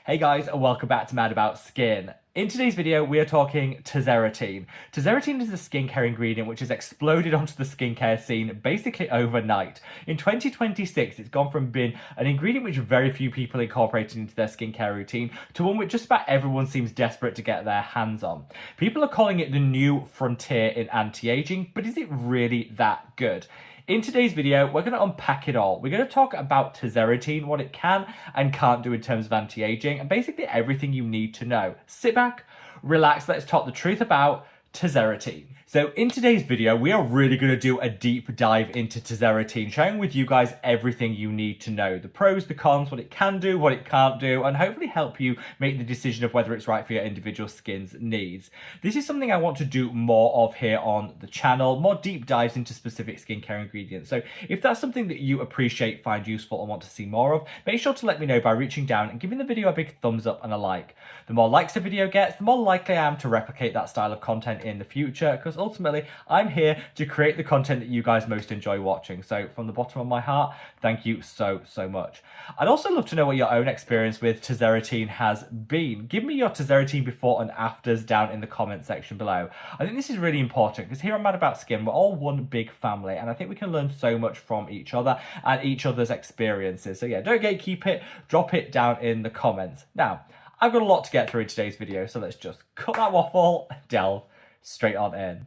Hey guys, and welcome back to Mad About Skin. In today's video, we are talking Tazarotene. Tazarotene is a skincare ingredient which has exploded onto the skincare scene basically overnight. In 2026, it's gone from being an ingredient which very few people incorporated into their skincare routine to one which just about everyone seems desperate to get their hands on. People are calling it the new frontier in anti-aging, but is it really that good? In today's video, we're going to unpack it all. We're going to talk about Tazarotene, what it can and can't do in terms of anti-aging, and basically everything you need to know. Sit back, relax, let's talk the truth about Tazarotene. So in today's video, we are really going to do a deep dive into Tazarotene, sharing with you guys everything you need to know. The pros, the cons, what it can do, what it can't do, and hopefully help you make the decision of whether it's right for your individual skin's needs. This is something I want to do more of here on the channel, more deep dives into specific skincare ingredients. So if that's something that you appreciate, find useful, and want to see more of, make sure to let me know by reaching down and giving the video a big thumbs up and a like. The more likes a video gets, the more likely I am to replicate that style of content in the future, because ultimately I'm here to create the content that you guys most enjoy watching. So from the bottom of my heart, thank you so much. I'd also love to know what your own experience with Tazarotene has been. Give me your Tazarotene before and afters down in the comment section below. I think this is really important because here on Mad About Skin, we're all one big family, and I think we can learn so much from each other and each other's experiences. So yeah, don't gatekeep it, drop it down in the comments. Now, I've got a lot to get through in today's video, so let's just cut that waffle and delve straight on in.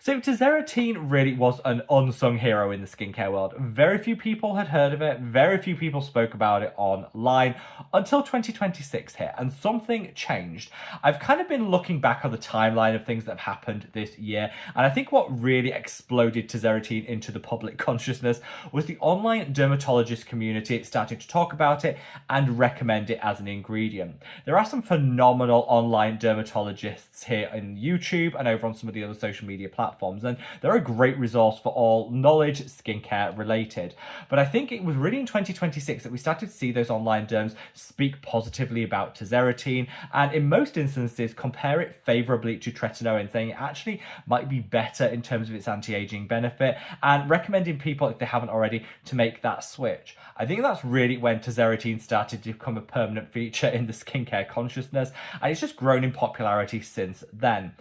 So Tazarotene really was an unsung hero in the skincare world. Very few people had heard of it, very few people spoke about it online until 2026 hit, and something changed. I've kind of been looking back on the timeline of things that have happened this year, and I think what really exploded Tazarotene into the public consciousness was the online dermatologist community starting to talk about it and recommend it as an ingredient. There are some phenomenal online dermatologists here on YouTube and over on some of the other social media platforms, and they're a great resource for all knowledge skincare related. But I think it was really in 2026 that we started to see those online derms speak positively about Tazarotene, and in most instances compare it favorably to tretinoin, saying it actually might be better in terms of its anti-aging benefit, and recommending people, if they haven't already, to make that switch. I think that's really when Tazarotene started to become a permanent feature in the skincare consciousness, and it's just grown in popularity since then.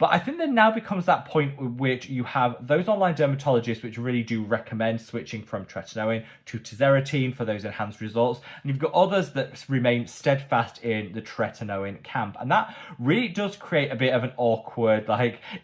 But I think there now becomes that point with which you have those online dermatologists which really do recommend switching from tretinoin to Tazarotene for those enhanced results, and you've got others that remain steadfast in the tretinoin camp, and that really does create a bit of an awkward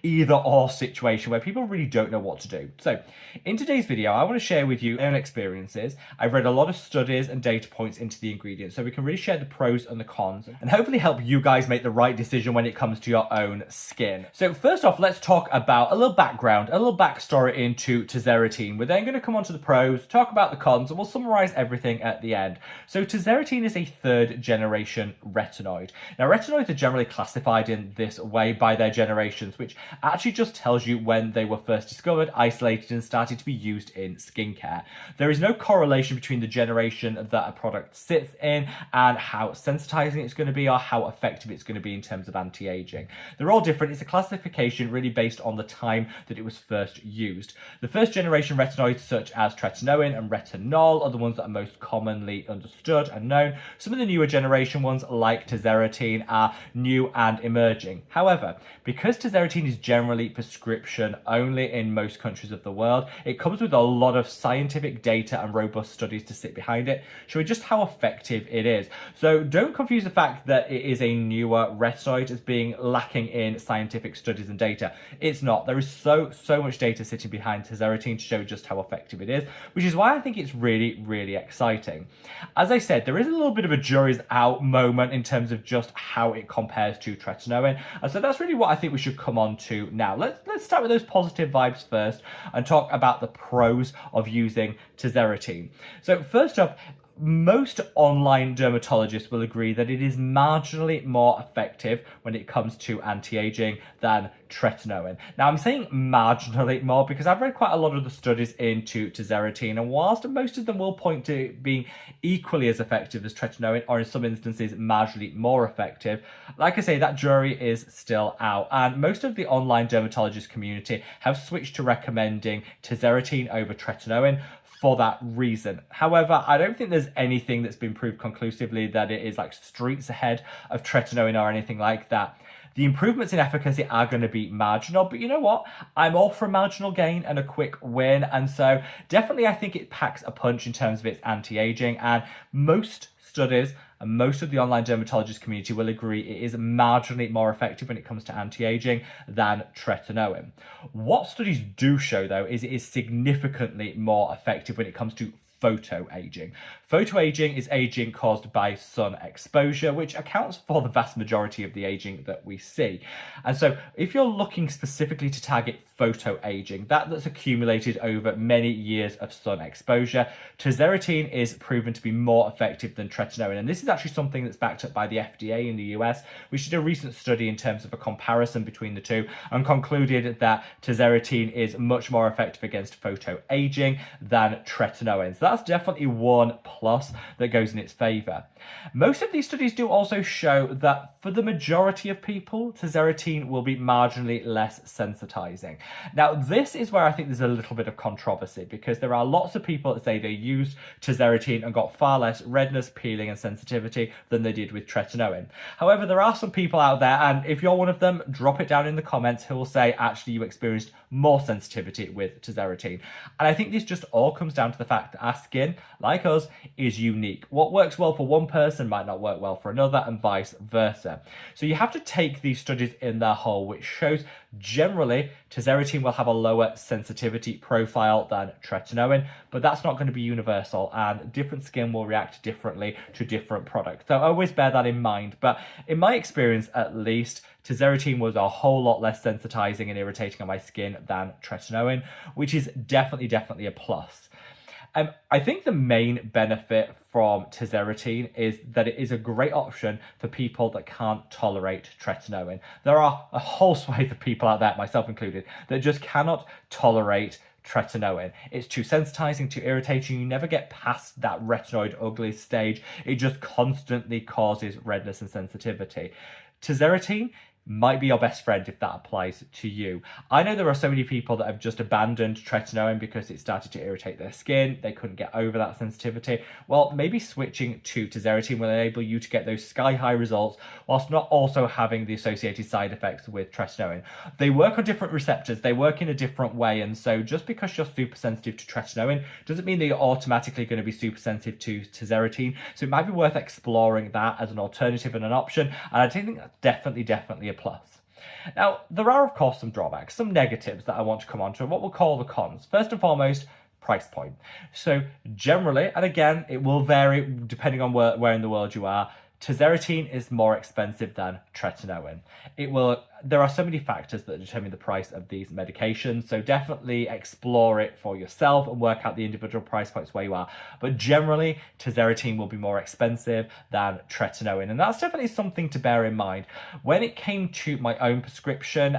either or situation where people really don't know what to do. So in today's video, I want to share with you my own experiences. I've read a lot of studies and data points into the ingredients, so we can really share the pros and the cons and hopefully help you guys make the right decision when it comes to your own skin. So first off, let's talk about a little background, a little backstory into Tazarotene. We're then going to come on to the pros, talk about the cons, and we'll summarize everything at the end. So Tazarotene is a third generation retinoid. Now retinoids are generally classified in this way by their generations, which actually just tells you when they were first discovered, isolated, and started to be used in skincare. There is no correlation between the generation that a product sits in and how sensitizing it's going to be or how effective it's going to be in terms of anti-aging. They're all different. It's a classification really based on the time that it was first used. The first generation retinoids such as tretinoin and retinol are the ones that are most commonly understood and known. Some of the newer generation ones like Tazarotene are new and emerging. However, because Tazarotene is generally prescription only in most countries of the world, it comes with a lot of scientific data and robust studies to sit behind it, showing just how effective it is. So don't confuse the fact that it is a newer retinoid as being lacking in scientific studies and data. It's not. There is so much data sitting behind Tazarotene to show just how effective it is, which is why I think it's really exciting. As I said, there is a little bit of a jury's out moment in terms of just how it compares to tretinoin, and so that's really what I think we should come on to now. Let's start with those positive vibes first and talk about the pros of using Tazarotene. So first up, most online dermatologists will agree that it is marginally more effective when it comes to anti-aging than tretinoin. Now, I'm saying marginally more because I've read quite a lot of the studies into Tazarotene, and whilst most of them will point to it being equally as effective as tretinoin, or in some instances marginally more effective, like I say, that jury is still out, and most of the online dermatologist community have switched to recommending Tazarotene over tretinoin for that reason. However, I don't think there's anything that's been proved conclusively that it is like streets ahead of tretinoin or anything like that. The improvements in efficacy are going to be marginal, but you know what? I'm all for a marginal gain and a quick win, and so definitely I think it packs a punch in terms of its anti-aging, and most studies and most of the online dermatologist community will agree it is marginally more effective when it comes to anti-aging than tretinoin. What studies do show, though, is it is significantly more effective when it comes to photoaging. Photoaging is aging caused by sun exposure, which accounts for the vast majority of the aging that we see. And so if you're looking specifically to target photoaging, that's accumulated over many years of sun exposure, Tazarotene is proven to be more effective than tretinoin. And this is actually something that's backed up by the FDA in the US, which did a recent study in terms of a comparison between the two and concluded that Tazarotene is much more effective against photoaging than tretinoin. So that's definitely one plus that goes in its favor. Most of these studies do also show that for the majority of people, Tazarotene will be marginally less sensitizing. Now, this is where I think there's a little bit of controversy, because there are lots of people that say they used Tazarotene and got far less redness, peeling and sensitivity than they did with tretinoin. However, there are some people out there, and if you're one of them, drop it down in the comments, who will say actually you experienced more sensitivity with Tazarotene. And I think this just all comes down to the fact that our skin, like us, is unique. What works well for one person might not work well for another, and vice versa. So you have to take these studies in their whole, which shows generally Tazarotene will have a lower sensitivity profile than tretinoin, but that's not going to be universal, and different skin will react differently to different products. So always bear that in mind. But in my experience, at least, Tazarotene was a whole lot less sensitizing and irritating on my skin than tretinoin, which is definitely a plus. I think the main benefit from Tazarotene is that it is a great option for people that can't tolerate tretinoin. There are a whole swathe of people out there, myself included, that just cannot tolerate tretinoin. It's too sensitizing, too irritating. You never get past that retinoid ugly stage. It just constantly causes redness and sensitivity. Tazarotene might be your best friend if that applies to you. I know there are so many people that have just abandoned tretinoin because it started to irritate their skin. They couldn't get over that sensitivity. Well, maybe switching to Tazarotene will enable you to get those sky-high results whilst not also having the associated side effects with tretinoin. They work on different receptors. They work in a different way. And so just because you're super sensitive to tretinoin doesn't mean that you're automatically going to be super sensitive to Tazarotene. So it might be worth exploring that as an alternative and an option. And I think that's definitely a plus. Now, there are, of course, some drawbacks, some negatives that I want to come on to, and what we'll call the cons. First and foremost, price point. So generally, and again, it will vary depending on where in the world you are, Tazarotene is more expensive than tretinoin. There are so many factors that determine the price of these medications, so definitely explore it for yourself and work out the individual price points where you are. But generally, Tazarotene will be more expensive than tretinoin, and that's definitely something to bear in mind. When it came to my own prescription,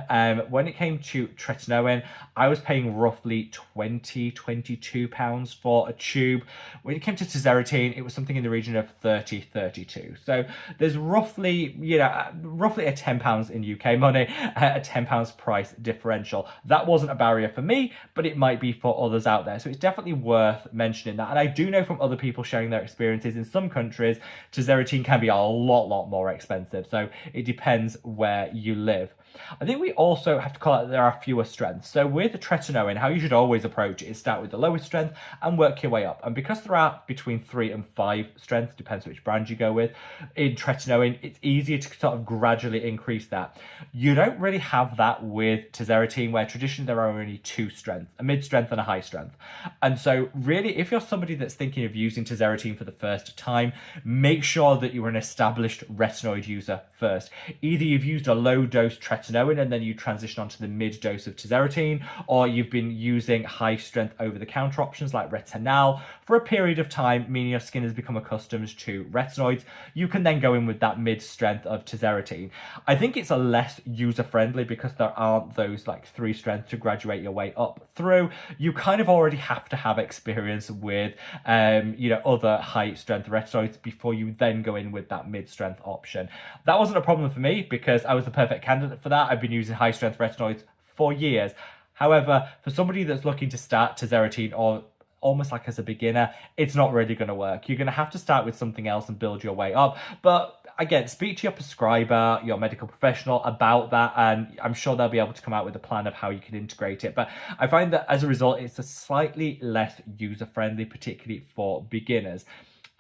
when it came to tretinoin, I was paying roughly £22 for a tube. When it came to Tazarotene, it was something in the region of 32. So there's roughly a £10 in UK money, a £10 price differential. That wasn't a barrier for me, but it might be for others out there. So it's definitely worth mentioning that. And I do know from other people sharing their experiences in some countries, Tazarotene can be a lot more expensive. So it depends where you live. I think we also have to call out that there are fewer strengths. So with tretinoin, how you should always approach it is start with the lowest strength and work your way up. And because there are between 3 and 5 strengths, depends which brand you go with, in tretinoin, it's easier to sort of gradually increase that. You don't really have that with Tazarotene, where traditionally there are only 2 strengths, a mid-strength and a high strength. And so really, if you're somebody that's thinking of using Tazarotene for the first time, make sure that you're an established retinoid user first. Either you've used a low dose tretinoin and then you transition onto the mid dose of Tazarotene, or you've been using high strength over-the-counter options like retinol for a period of time, meaning your skin has become accustomed to retinoids. You can then go in with that mid strength of Tazarotene. I think it's a less user-friendly because there aren't those like 3 strengths to graduate your way up through. You kind of already have to have experience with other high strength retinoids before you then go in with that mid strength option. That wasn't a problem for me because I was the perfect candidate for that. I've been using high strength retinoids for years. However, for somebody that's looking to start Tazarotene or almost like as a beginner, it's not really going to work. You're going to have to start with something else and build your way up. But again, speak to your prescriber, your medical professional about that, and I'm sure they'll be able to come out with a plan of how you can integrate it. But I find that as a result, it's a slightly less user-friendly, particularly for beginners.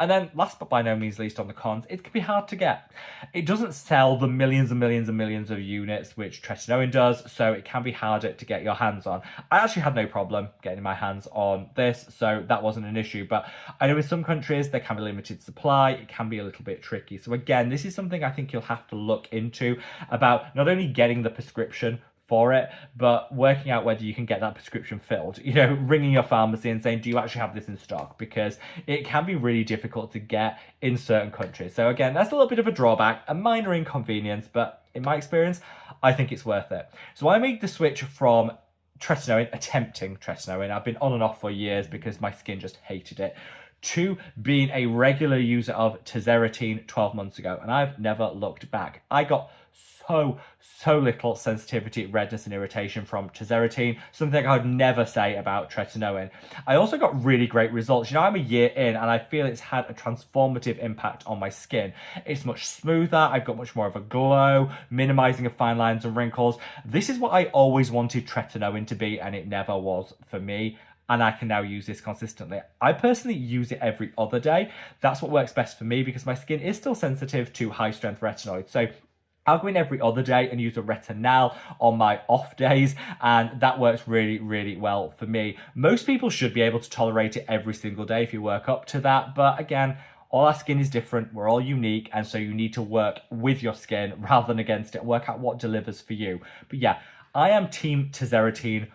And then last but by no means least on the cons, it can be hard to get. It doesn't sell the millions and millions and millions of units which tretinoin does, so it can be harder to get your hands on. I actually had no problem getting my hands on this, so that wasn't an issue. But I know in some countries there can be limited supply, it can be a little bit tricky. So again, this is something I think you'll have to look into about not only getting the prescription for it, but working out whether you can get that prescription filled. You know, ringing your pharmacy and saying, do you actually have this in stock? Because it can be really difficult to get in certain countries. So again, that's a little bit of a drawback, a minor inconvenience, but in my experience, I think it's worth it. So I made the switch from tretinoin, attempting tretinoin, I've been on and off for years because my skin just hated it, to being a regular user of Tazarotene 12 months ago, and I've never looked back. I got so little sensitivity, redness and irritation from Tazarotene, something I would never say about tretinoin. I also got really great results. You know, I'm a year in and I feel it's had a transformative impact on my skin. It's much smoother, I've got much more of a glow, minimizing of fine lines and wrinkles. This is what I always wanted tretinoin to be, and it never was for me. And I can now use this consistently. I personally use it every other day. That's what works best for me because my skin is still sensitive to high strength retinoid. So I'll go in every other day and use a retinol on my off days, and that works really well for me. Most people should be able to tolerate it every single day if you work up to that, but again, all our skin is different, we're all unique, and so you need to work with your skin rather than against it, work out what delivers for you. But yeah, I am team Tazarotene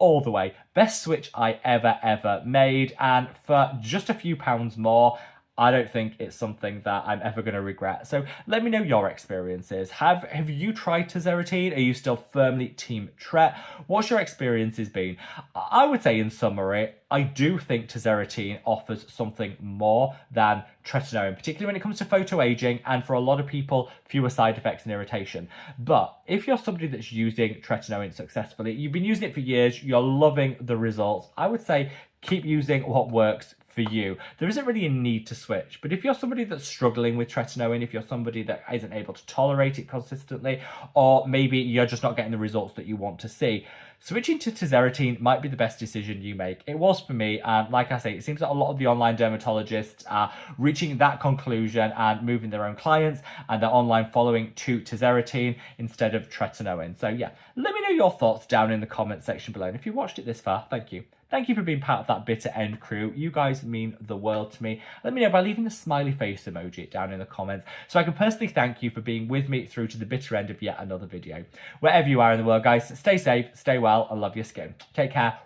all the way. Best switch I ever made, and for just a few pounds more, I don't think it's something that I'm ever going to regret. So let me know your experiences. Have you tried Tazarotene? Are you still firmly team Tret? What's your experiences been? I would say in summary, I do think Tazarotene offers something more than tretinoin, particularly when it comes to photoaging, and for a lot of people, fewer side effects and irritation. But if you're somebody that's using tretinoin successfully, you've been using it for years, you're loving the results, I would say keep using what works for you. There isn't really a need to switch, but if you're somebody that's struggling with tretinoin, if you're somebody that isn't able to tolerate it consistently, or maybe you're just not getting the results that you want to see, switching to Tazarotene might be the best decision you make. It was for me, and like I say, it seems that a lot of the online dermatologists are reaching that conclusion and moving their own clients and their online following to Tazarotene instead of tretinoin. So yeah, let me know your thoughts down in the comment section below, and if you watched it this far, thank you. Thank you for being part of that bitter end crew. You guys mean the world to me. Let me know by leaving a smiley face emoji down in the comments so I can personally thank you for being with me through to the bitter end of yet another video. Wherever you are in the world, guys, stay safe, stay well, and love your skin. Take care.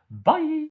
Bye.